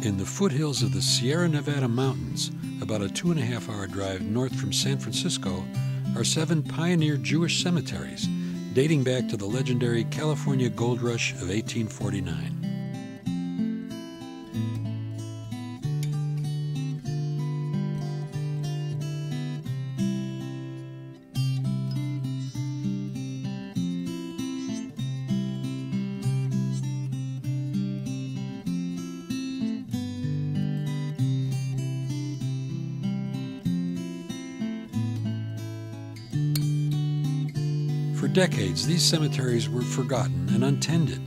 In the foothills of the Sierra Nevada mountains, about a 2.5-hour drive north from San Francisco, are 7 pioneer Jewish cemeteries dating back to the legendary California Gold Rush of 1849. For decades, these cemeteries were forgotten and untended.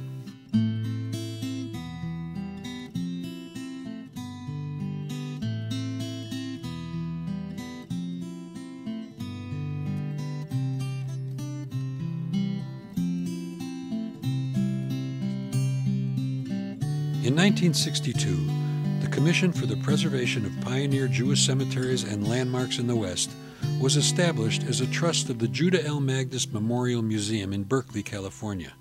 In 1962, the Commission for the Preservation of Pioneer Jewish Cemeteries and Landmarks in the West was established as a trust of the Judah L. Magnus Memorial Museum in Berkeley, California.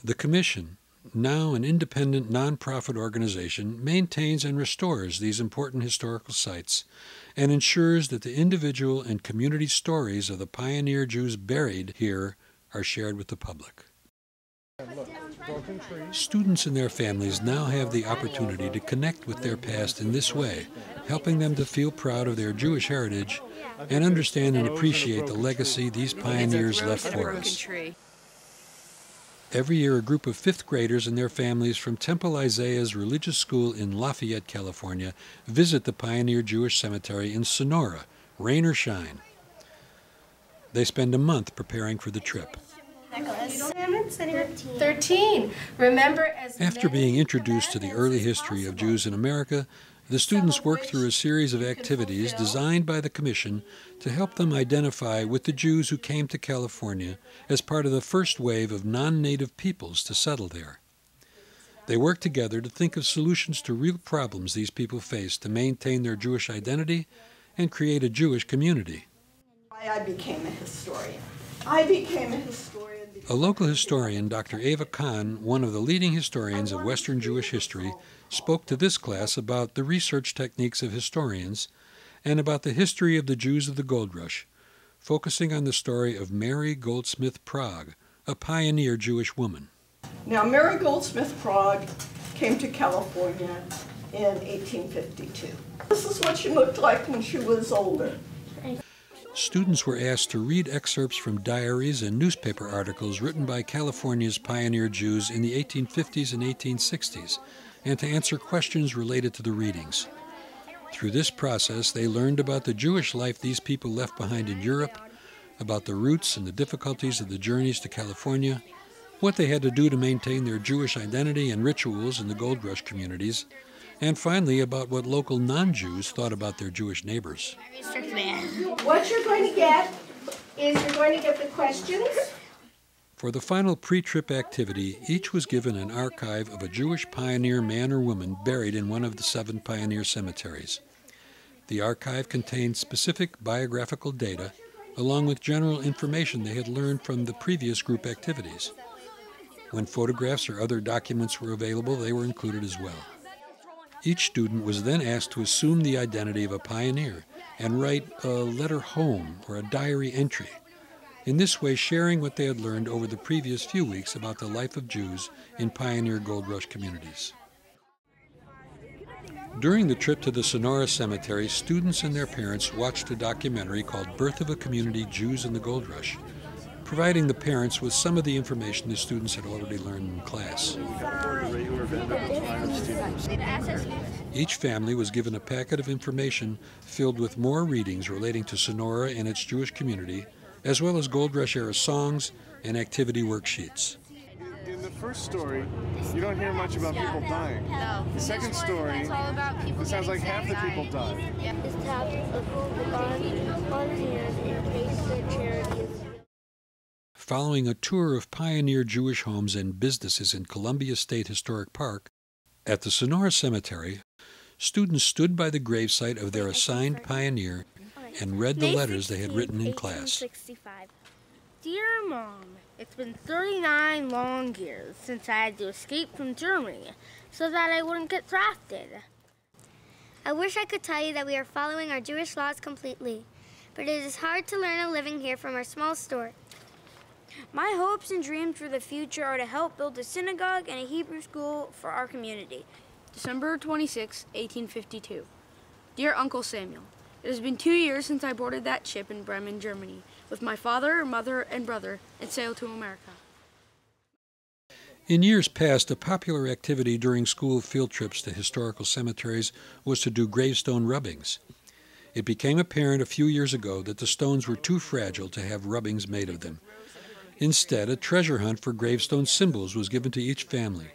The Commission, now an independent nonprofit organization, maintains and restores these important historical sites and ensures that the individual and community stories of the pioneer Jews buried here are shared with the public. Students and their families now have the opportunity to connect with their past in this way, helping them to feel proud of their Jewish heritage and understand and appreciate the legacy these pioneers left for us. Every year, a group of 5th graders and their families from Temple Isaiah's religious school in Lafayette, California, visit the Pioneer Jewish Cemetery in Sonora, rain or shine. They spend a month preparing for the trip. 13. Remember, after being introduced to the early history of Jews in America, the students work through a series of activities designed by the Commission to help them identify with the Jews who came to California as part of the first wave of non-native peoples to settle there. They work together to think of solutions to real problems these people face to maintain their Jewish identity and create a Jewish community. I became a historian. A local historian, Dr. Ava Kahn, one of the leading historians of Western Jewish history, spoke to this class about the research techniques of historians and about the history of the Jews of the Gold Rush, focusing on the story of Mary Goldsmith Prague, a pioneer Jewish woman. Now, Mary Goldsmith Prague came to California in 1852. This is what she looked like when she was older. Students were asked to read excerpts from diaries and newspaper articles written by California's pioneer Jews in the 1850s and 1860s, and to answer questions related to the readings. Through this process, they learned about the Jewish life these people left behind in Europe, about the roots and the difficulties of the journeys to California, what they had to do to maintain their Jewish identity and rituals in the Gold Rush communities, and finally about what local non-Jews thought about their Jewish neighbors. What you're going to get is you're going to get the questions. For the final pre-trip activity, each was given an archive of a Jewish pioneer man or woman buried in one of the 7 pioneer cemeteries. The archive contained specific biographical data, along with general information they had learned from the previous group activities. When photographs or other documents were available, they were included as well. Each student was then asked to assume the identity of a pioneer and write a letter home or a diary entry, in this way sharing what they had learned over the previous few weeks about the life of Jews in pioneer Gold Rush communities. During the trip to the Sonora Cemetery, students and their parents watched a documentary called Birth of a Community, Jews in the Gold Rush, providing the parents with some of the information the students had already learned in class. Each family was given a packet of information filled with more readings relating to Sonora and its Jewish community, as well as Gold Rush era songs and activity worksheets. In the first story, you don't hear much about people dying. No. The second story, it sounds like half the people died. Yeah. Is tapped on hand in case the charity is... Following a tour of pioneer Jewish homes and businesses in Columbia State Historic Park, at the Sonora Cemetery, students stood by the gravesite of their assigned pioneer and read the letters they had written in class. Dear Mom, it's been 39 long years since I had to escape from Germany so that I wouldn't get drafted. I wish I could tell you that we are following our Jewish laws completely, but it is hard to learn a living here from our small store. My hopes and dreams for the future are to help build a synagogue and a Hebrew school for our community. December 26, 1852. Dear Uncle Samuel, it has been 2 years since I boarded that ship in Bremen, Germany, with my father, mother, and brother, and sailed to America. In years past, a popular activity during school field trips to historical cemeteries was to do gravestone rubbings. It became apparent a few years ago that the stones were too fragile to have rubbings made of them. Instead, a treasure hunt for gravestone symbols was given to each family.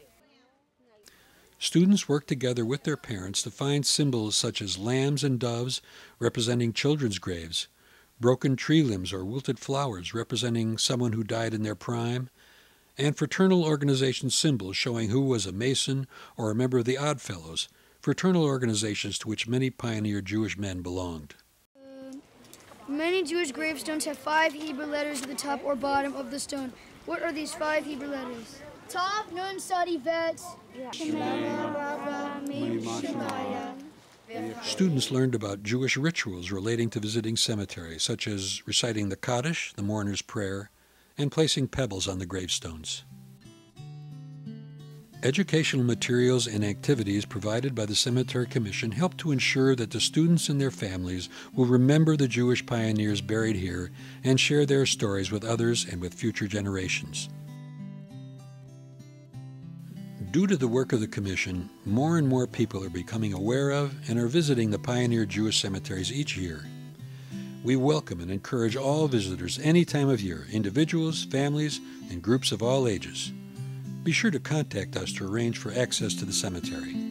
Students worked together with their parents to find symbols such as lambs and doves representing children's graves, broken tree limbs or wilted flowers representing someone who died in their prime, and fraternal organization symbols showing who was a Mason or a member of the Odd Fellows, fraternal organizations to which many pioneer Jewish men belonged. Many Jewish gravestones have 5 Hebrew letters at the top or bottom of the stone. What are these 5 Hebrew letters? Top, Nun, Sadi, Vet. Students learned about Jewish rituals relating to visiting cemeteries, such as reciting the Kaddish, the mourner's prayer, and placing pebbles on the gravestones. Educational materials and activities provided by the Cemetery Commission help to ensure that the students and their families will remember the Jewish pioneers buried here and share their stories with others and with future generations. Due to the work of the Commission, more and more people are becoming aware of and are visiting the pioneer Jewish cemeteries each year. We welcome and encourage all visitors any time of year, individuals, families, and groups of all ages. Be sure to contact us to arrange for access to the cemetery.